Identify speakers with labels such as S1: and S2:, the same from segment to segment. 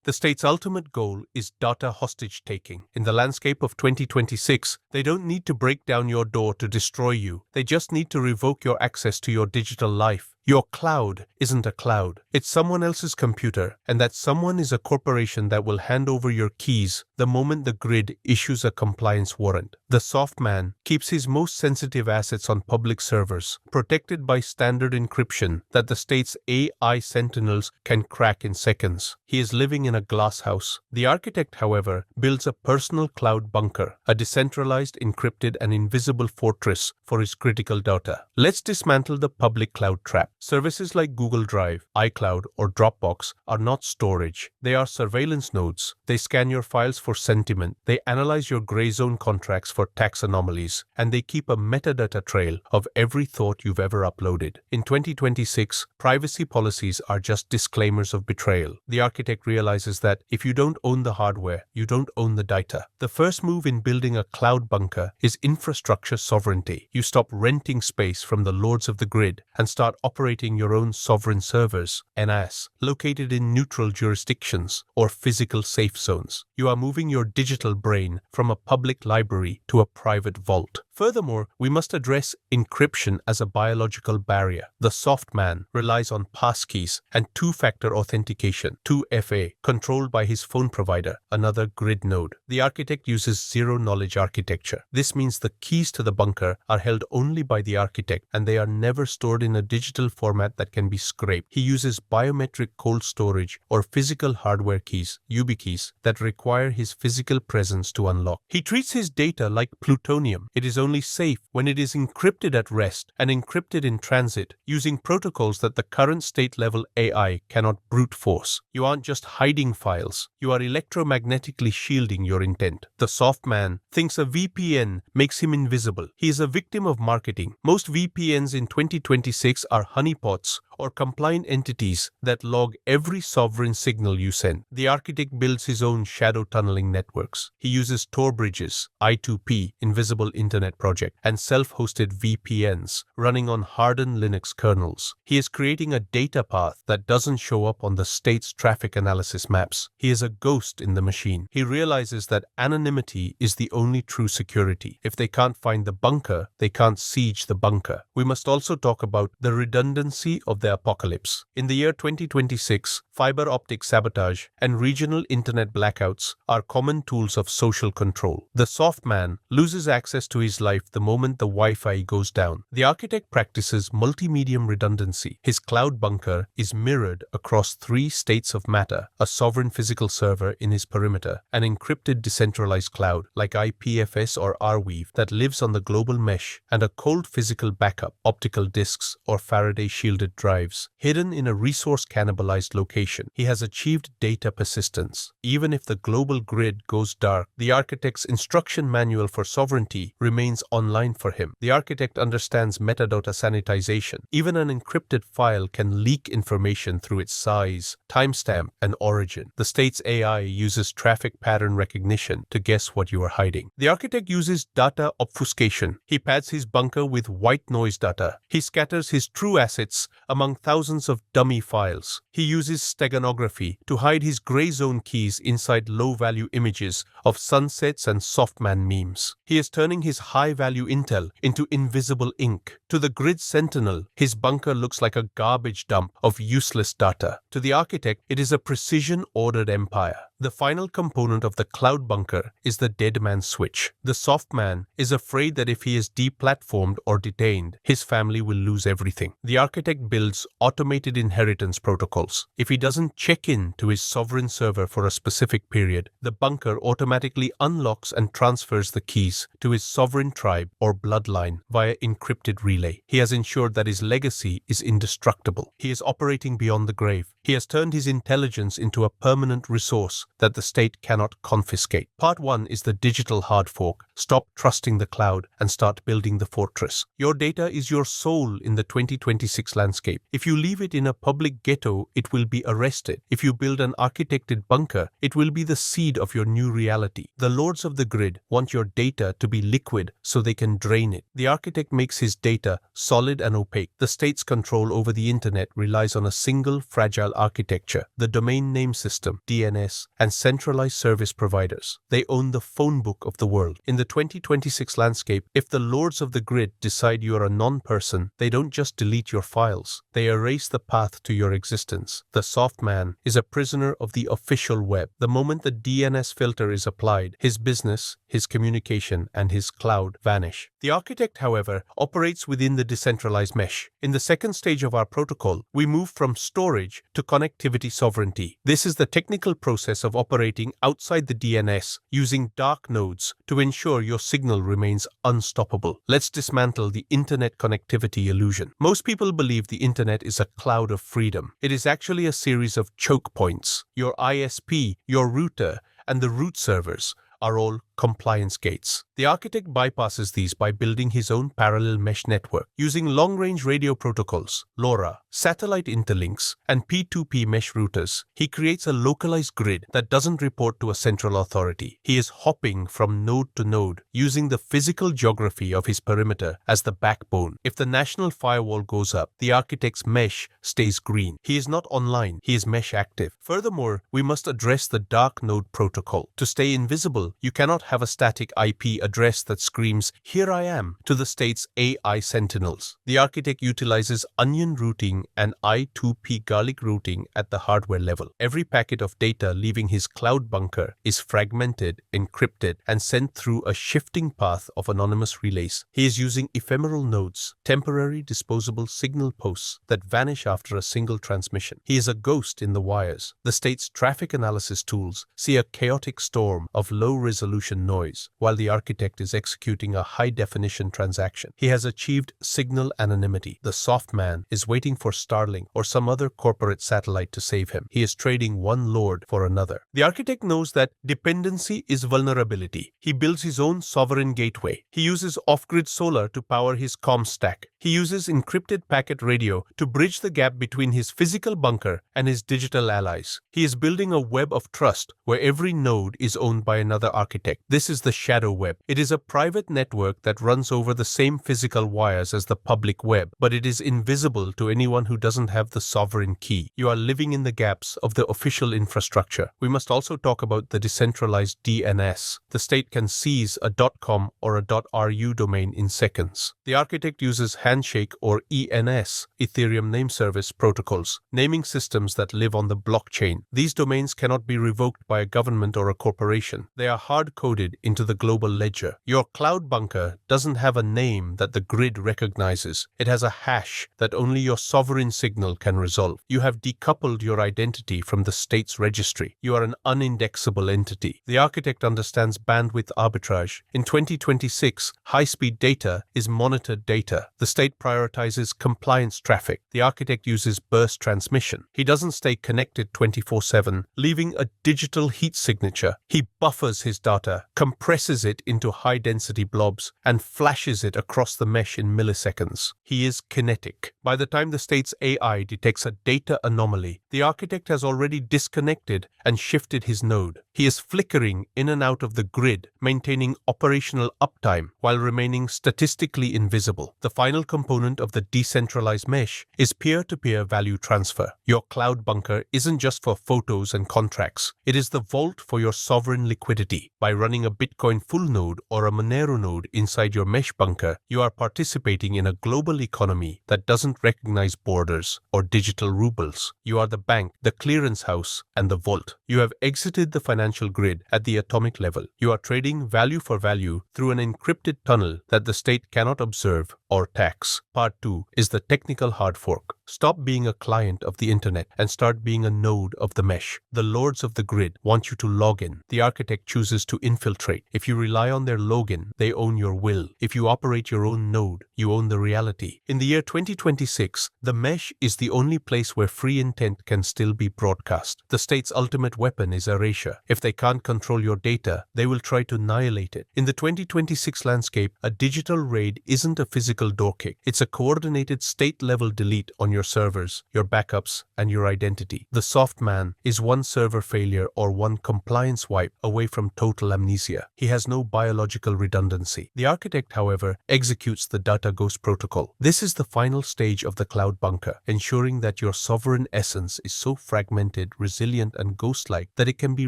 S1: The state's ultimate goal is data hostage-taking. In the landscape of 2026, they don't need to break down your door to destroy you. They just need to revoke your access to your digital life. Your cloud isn't a cloud. It's someone else's computer, and that someone is a corporation that will hand over your keys the moment the grid issues a compliance warrant. The soft man keeps his most sensitive assets on public servers, protected by standard encryption that the state's AI sentinels can crack in seconds. He is living in a glass house. The architect, however, builds a personal cloud bunker, a decentralized, encrypted, and invisible fortress for his critical data. Let's dismantle the public cloud trap. Services like Google Drive, iCloud, or Dropbox are not storage. They are surveillance nodes. They scan your files for sentiment. They analyze your gray zone contracts for tax anomalies. And they keep a metadata trail of every thought you've ever uploaded. In 2026, privacy policies are just disclaimers of betrayal. The architect realizes that if you don't own the hardware, you don't own the data. The first move in building a cloud bunker is infrastructure sovereignty. You stop renting space from the lords of the grid and start operating your own sovereign servers, NAS, located in neutral jurisdictions or physical safe zones. You are moving your digital brain from a public library to a private vault. Furthermore, we must address encryption as a biological barrier. The soft man relies on passkeys and two-factor authentication, 2FA, controlled by his phone provider, another grid node. The architect uses zero-knowledge architecture. This means the keys to the bunker are held only by the architect, and they are never stored in a digital format that can be scraped. He uses biometric cold storage or physical hardware keys, YubiKeys, that require his physical presence to unlock. He treats his data like plutonium. It is only safe when it is encrypted at rest and encrypted in transit, using protocols that the current state-level AI cannot brute force. You aren't just hiding files, you are electromagnetically shielding your intent. The soft man thinks a VPN makes him invisible. He is a victim of marketing. Most VPNs in 2026 are honeypots or compliant entities that log every sovereign signal you send. The architect builds his own shadow tunneling networks. He uses Tor bridges, I2P, Invisible Internet Project, and self-hosted VPNs running on hardened Linux kernels. He is creating a data path that doesn't show up on the state's traffic analysis maps. He is a ghost in the machine. He realizes that anonymity is the only true security. If they can't find the bunker, they can't siege the bunker. We must also talk about the redundancy of the apocalypse. In the year 2026, fiber optic sabotage and regional internet blackouts are common tools of social control. The soft man loses access to his life the moment the Wi-Fi goes down. The architect practices multi-medium redundancy. His cloud bunker is mirrored across 3 states of matter: a sovereign physical server in his perimeter, an encrypted decentralized cloud like IPFS or Arweave that lives on the global mesh, and a cold physical backup, optical disks or Faraday shielded drives, hidden in a resource-cannibalized location. He has achieved data persistence. Even if the global grid goes dark, the architect's instruction manual for sovereignty remains online for him. The architect understands metadata sanitization. Even an encrypted file can leak information through its size, timestamp, and origin. The state's AI uses traffic pattern recognition to guess what you are hiding. The architect uses data obfuscation. He pads his bunker with white noise data. He scatters his true assets among thousands of dummy files. He uses steganography to hide his gray zone keys inside low-value images of sunsets and softman memes. He is turning his high-value intel into invisible ink. To the grid sentinel, his bunker looks like a garbage dump of useless data. To the architect, it is a precision-ordered empire. The final component of the cloud bunker is the dead man switch. The soft man is afraid that if he is deplatformed or detained, his family will lose everything. The architect builds automated inheritance protocols. If he doesn't check in to his sovereign server for a specific period, the bunker automatically unlocks and transfers the keys to his sovereign tribe or bloodline via encrypted relay. He has ensured that his legacy is indestructible. He is operating beyond the grave. He has turned his intelligence into a permanent resource that the state cannot confiscate. Part 1 is the digital hard fork. Stop trusting the cloud and start building the fortress. Your data is your soul in the 2026 landscape. If you leave it in a public ghetto, it will be arrested. If you build an architected bunker, it will be the seed of your new reality. The lords of the grid want your data to be liquid so they can drain it. The architect makes his data solid and opaque. The state's control over the internet relies on a single fragile architecture, the domain name system, DNS, and centralized service providers. They own the phone book of the world. In the 2026 landscape, if the lords of the grid decide you are a non-person, they don't just delete your files. They erase the path to your existence. The soft man is a prisoner of the official web. The moment the DNS filter is applied, his business, his communication, and his cloud vanish. The architect, however, operates within the decentralized mesh. In the second stage of our protocol, we move from storage to connectivity sovereignty. This is the technical process of operating outside the DNS, using dark nodes to ensure your signal remains unstoppable. Let's dismantle the internet connectivity illusion. Most people believe the internet is a cloud of freedom. It is actually a series of choke points. Your ISP, your router, and the root servers are all compliance gates. The architect bypasses these by building his own parallel mesh network. Using long-range radio protocols, LoRa, satellite interlinks, and P2P mesh routers, he creates a localized grid that doesn't report to a central authority. He is hopping from node to node, using the physical geography of his perimeter as the backbone. If the national firewall goes up, the architect's mesh stays green. He is not online, he is mesh active. Furthermore, we must address the dark node protocol. To stay invisible, you cannot have a static IP address that screams, "Here I am," to the state's AI sentinels. The architect utilizes onion routing and I2P garlic routing at the hardware level. Every packet of data leaving his cloud bunker is fragmented, encrypted, and sent through a shifting path of anonymous relays. He is using ephemeral nodes, temporary disposable signal posts that vanish after a single transmission. He is a ghost in the wires. The state's traffic analysis tools see a chaotic storm of low-resolution noise, while the architect is executing a high-definition transaction. He has achieved signal anonymity. The soft man is waiting for Starlink or some other corporate satellite to save him. He is trading one lord for another. The architect knows that dependency is vulnerability. He builds his own sovereign gateway. He uses off-grid solar to power his comm stack. He uses encrypted packet radio to bridge the gap between his physical bunker and his digital allies. He is building a web of trust where every node is owned by another architect. This is the shadow web. It is a private network that runs over the same physical wires as the public web, but it is invisible to anyone who doesn't have the sovereign key. You are living in the gaps of the official infrastructure. We must also talk about the decentralized DNS. The state can seize a .com or a .ru domain in seconds. The architect uses Handshake or ENS, Ethereum Name Service protocols, naming systems that live on the blockchain. These domains cannot be revoked by a government or a corporation. They are hard-coded into the global ledger. Your cloud bunker doesn't have a name that the grid recognizes. It has a hash that only your sovereign signal can resolve. You have decoupled your identity from the state's registry. You are an unindexable entity. The architect understands bandwidth arbitrage. In 2026, high-speed data is monitored data. The state prioritizes compliance traffic. The architect uses burst transmission. He doesn't stay connected 24/7, leaving a digital heat signature. He buffers his data, compresses it into high-density blobs, and flashes it across the mesh in milliseconds. He is kinetic. By the time the state's AI detects a data anomaly, the architect has already disconnected and shifted his node. He is flickering in and out of the grid, maintaining operational uptime while remaining statistically invisible. The final component of the decentralized mesh is peer-to-peer value transfer. Your cloud bunker isn't just for photos and contracts. It is the vault for your sovereign liquidity. By running a Bitcoin full node or a Monero node inside your mesh bunker, you are participating in a global economy that doesn't recognize borders or digital rubles. You are the bank, the clearance house, and the vault. You have exited the financial grid at the atomic level. You are trading value for value through an encrypted tunnel that the state cannot observe or tax. Part 2 is the technical hard fork. Stop being a client of the internet and start being a node of the mesh. The lords of the grid want you to log in. The architect chooses to infiltrate. If you rely on their login, they own your will. If you operate your own node, you own the reality. In the year 2026, the mesh is the only place where free intent can still be broadcast. The state's ultimate weapon is erasure. If they can't control your data, they will try to annihilate it. In the 2026 landscape, a digital raid isn't a physical physical door kick. It's a coordinated state-level delete on your servers, your backups, and your identity. The soft man is one server failure or one compliance wipe away from total amnesia. He has no biological redundancy. The architect, however, executes the data ghost protocol. This is the final stage of the cloud bunker, ensuring that your sovereign essence is so fragmented, resilient, and ghost-like that it can be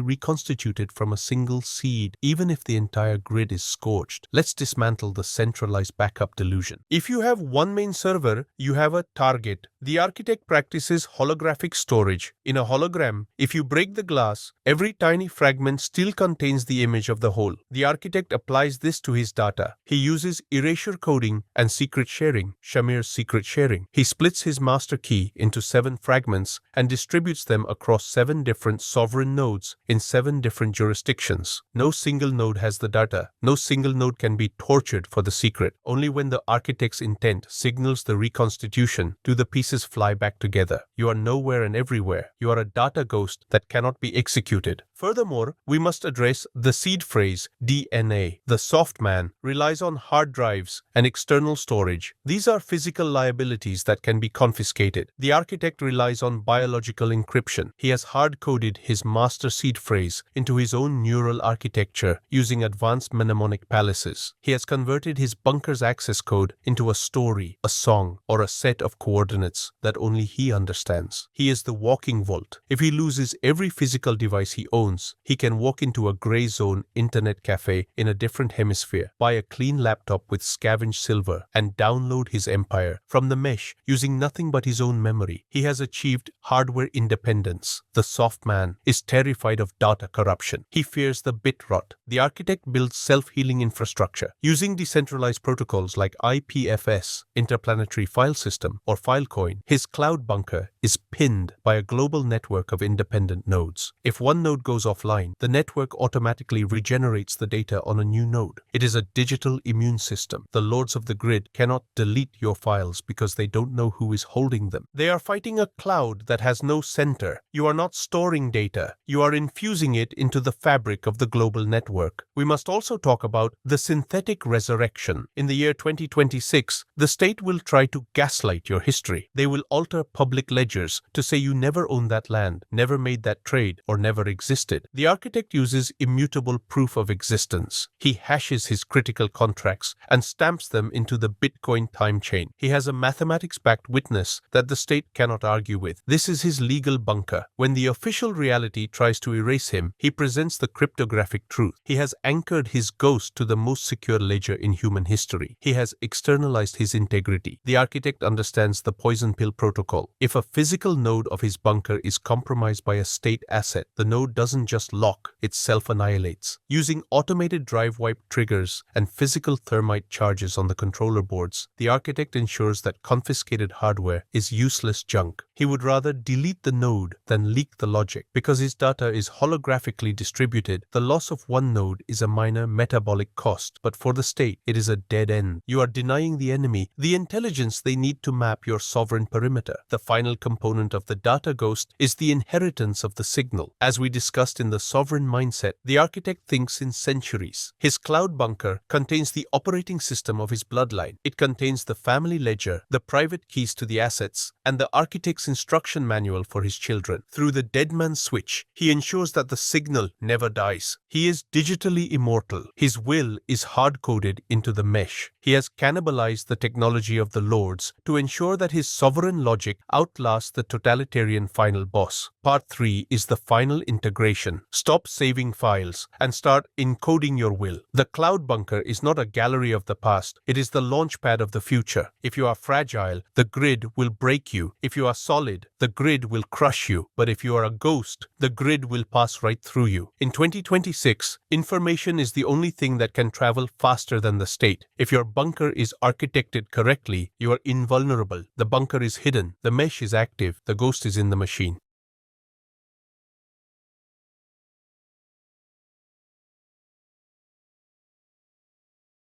S1: reconstituted from a single seed, even if the entire grid is scorched. Let's dismantle the centralized backup delusion. If you have one main server, you have a target. The architect practices holographic storage. In a hologram, if you break the glass, every tiny fragment still contains the image of the whole. The architect applies this to his data. He uses erasure coding and secret sharing, Shamir's secret sharing. He splits his master key into 7 fragments and distributes them across 7 different sovereign nodes in 7 different jurisdictions. No single node has the data. No single node can be tortured for the secret. Only when the architect's intent signals the reconstitution do the pieces fly back together. You are nowhere and everywhere. You are a data ghost that cannot be executed. Furthermore, we must address the seed phrase DNA. The soft man relies on hard drives and external storage. These are physical liabilities that can be confiscated. The architect relies on biological encryption. He has hard-coded his master seed phrase into his own neural architecture using advanced mnemonic palaces. He has converted his bunker's access code into a story, a song, or a set of coordinates that only he understands. He is the walking vault. If he loses every physical device he owns, he can walk into a gray zone internet cafe in a different hemisphere, buy a clean laptop with scavenged silver, and download his empire from the mesh using nothing but his own memory. He has achieved hardware independence. The soft man is terrified of data corruption. He fears the bit rot. The architect builds self-healing infrastructure. Using decentralized protocols like IPFS, Interplanetary File System, or Filecoin, his cloud bunker is pinned by a global network of independent nodes. If one node goes offline, the network automatically regenerates the data on a new node. It is a digital immune system. The lords of the grid cannot delete your files because they don't know who is holding them. They are fighting a cloud that has no center. You are not storing data. You are infusing it into the fabric of the global network. We must also talk about the synthetic resurrection. In the year 2026, the state will try to gaslight your history. They will alter public ledgers to say you never owned that land, never made that trade, or never existed. The architect uses immutable proof of existence. He hashes his critical contracts and stamps them into the Bitcoin time chain. He has a mathematics-backed witness that the state cannot argue with. This is his legal bunker. When the official reality tries to erase him, he presents the cryptographic truth. He has anchored his ghost to the most secure ledger in human history. He has externalized his integrity. The architect understands the poison pill protocol. If a physical node of his bunker is compromised by a state asset, the node doesn't just lock, it self-annihilates. Using automated drive wipe triggers and physical thermite charges on the controller boards, the architect ensures that confiscated hardware is useless junk. He would rather delete the node than leak the logic. Because his data is holographically distributed, the loss of one node is a minor metabolic cost, but for the state, it is a dead end. You are denying the enemy the intelligence they need to map your sovereign perimeter. The final component of the data ghost is the inheritance of the signal. As we discussed in the sovereign mindset, the architect thinks in centuries. His cloud bunker contains the operating system of his bloodline. It contains the family ledger, the private keys to the assets, and the architect's instruction manual for his children. Through the dead man's switch, he ensures that the signal never dies. He is digitally immortal. His will is hard-coded into the mesh. He has cannibalized the technology of the lords to ensure that his sovereign logic outlasts the totalitarian final boss. Part 3 is the final integration. Stop saving files and start encoding your will. The cloud bunker is not a gallery of the past. It is the launchpad of the future. If you are fragile, the grid will break you. If you are solid, the grid will crush you. But if you are a ghost, the grid will pass right through you. In 2026, information is the only thing that can travel faster than the state. If your bunker is architected correctly, you are invulnerable. The bunker is hidden. The mesh is active. The ghost is in the machine.